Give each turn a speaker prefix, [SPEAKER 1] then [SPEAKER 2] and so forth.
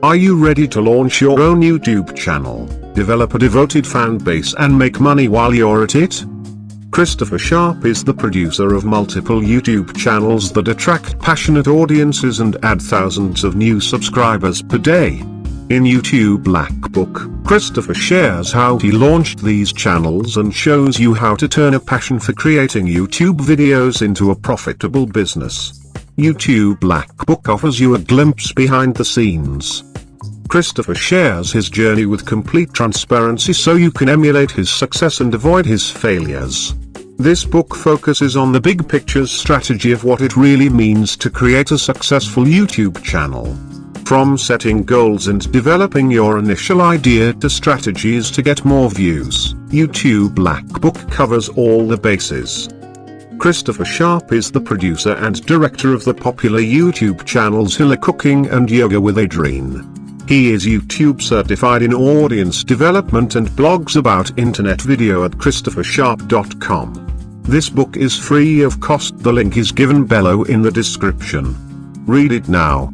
[SPEAKER 1] Are you ready to launch your own YouTube channel, develop a devoted fan base and make money while you're at it? Christopher Sharp is the producer of multiple YouTube channels that attract passionate audiences and add thousands of new subscribers per day. In YouTube Black Book, Christopher shares how he launched these channels and shows you how to turn a passion for creating YouTube videos into a profitable business. YouTube Black Book offers you a glimpse behind the scenes. Christopher shares his journey with complete transparency so you can emulate his success and avoid his failures. This book focuses on the big picture strategy of what it really means to create a successful YouTube channel. From setting goals and developing your initial idea to strategies to get more views, YouTube Black Book covers all the bases. Christopher Sharp is the producer and director of the popular YouTube channels Hilla Cooking and Yoga with Adriene. He is YouTube certified in audience development and blogs about internet video at christophersharp.com. This book is free of cost. The link is given below in the description. Read it now.